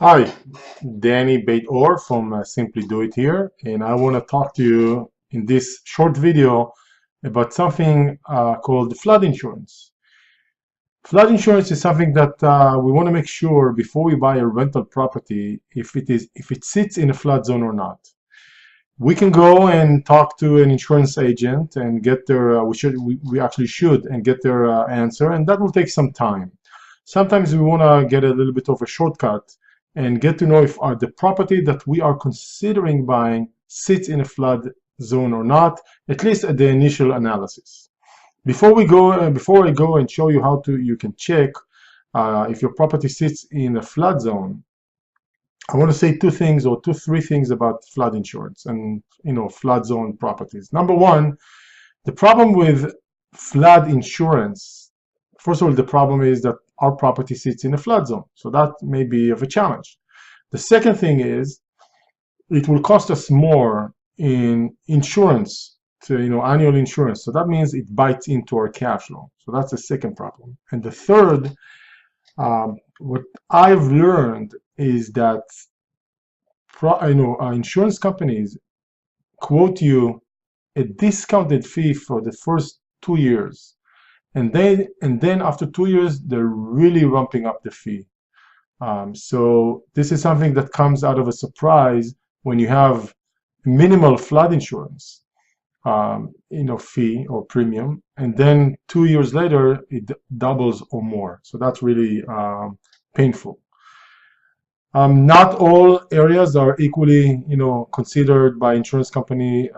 Hi, Dani Beit-Or from Simply Do It here, and I want to talk to you in this short video about something called flood insurance. Flood insurance is something that we want to make sure before we buy a rental property if it sits in a flood zone or not. We can go and talk to an insurance agent and get their we actually should and get their answer, and that will take some time. Sometimes we want to get a little bit of a shortcut and get to know if the property that we are considering buying sits in a flood zone or not, at least at the initial analysis. Before I go and show you how you can check if your property sits in a flood zone, I want to say three things about flood insurance and flood zone properties. Number one, the problem with flood insurance, first of all, the problem is that our property sits in a flood zone, so that may be of a challenge. The second thing is it will cost us more in insurance, annual insurance, so that means it bites into our cash flow, so that's the second problem. And the third, what I've learned is that insurance companies quote you a discounted fee for the first 2 years, and then after 2 years they're really ramping up the fee. So this is something that comes out of a surprise when you have minimal flood insurance fee or premium, and then 2 years later it doubles or more. So that's really painful. Not all areas are equally, considered by insurance company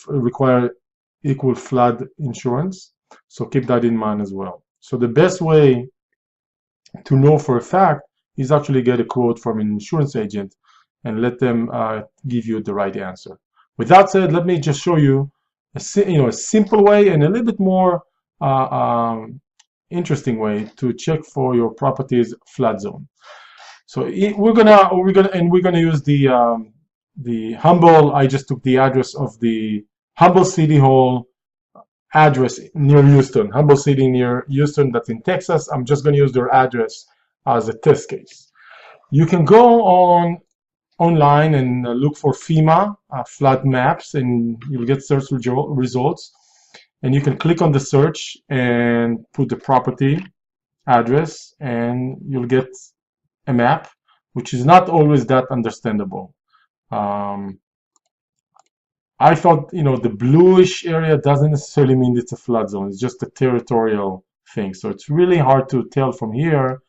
require equal flood insurance. So keep that in mind as well. So the best way to know for a fact is actually get a quote from an insurance agent and let them give you the right answer. With that said, let me just show you a simple way and a little bit more interesting way to check for your property's flood zone. So we're gonna use the Humble. I just took the address of the Humble City Hall address near Houston, Humble City near Houston, that's in Texas. I'm just going to use their address as a test case. You can go online and look for FEMA flood maps, and you'll get search results. And you can click on the search and put the property address, and you'll get a map, which is not always that understandable. I thought, the bluish area doesn't necessarily mean it's a flood zone. It's just a territorial thing. So it's really hard to tell from here,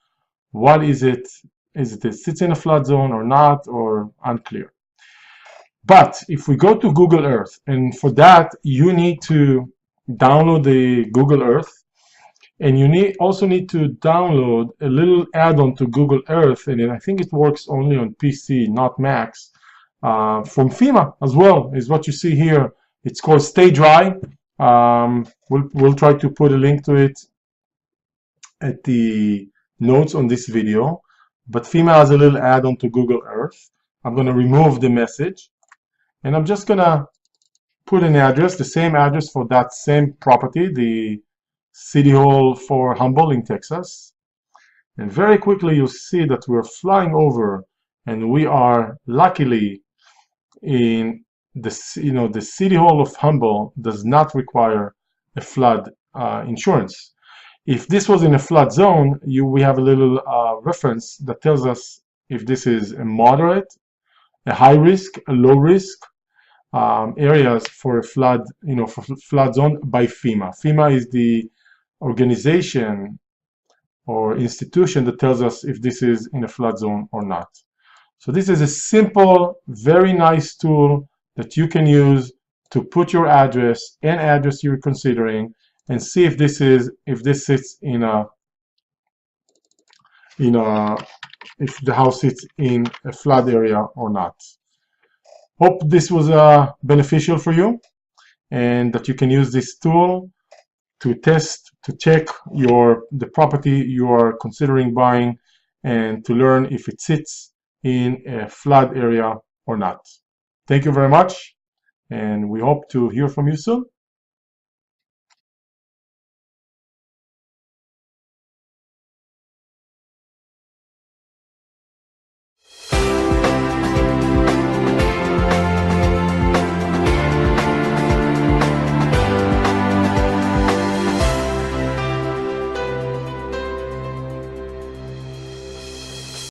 what is it? Is it sits in a flood zone or not, or unclear? But if we go to Google Earth, and for that, you need to download the Google Earth, and you also need to download a little add-on to Google Earth, and I think it works only on PC, not Macs. From FEMA as well, is what you see here. It's called Stay Dry. We'll try to put a link to it at the notes on this video. But FEMA has a little add-on to Google Earth. I'm going to remove the message, and I'm just going to put an address, the same address for that same property, the City Hall for Humble in Texas. And very quickly you'll see that we're flying over, and we are luckily in the City Hall of Humble does not require a flood insurance. If this was in a flood zone, we have a little reference that tells us if this is a moderate, a high risk, a low risk areas for a flood, for flood zone by FEMA. FEMA is the organization or institution that tells us if this is in a flood zone or not. So this is a simple, very nice tool that you can use to put your address and address you're considering and see if this sits in if the house sits in a flood area or not. Hope this was beneficial for you, and that you can use this tool to check the property you are considering buying, and to learn if it sits in a flood area or not. Thank you very much, and we hope to hear from you soon.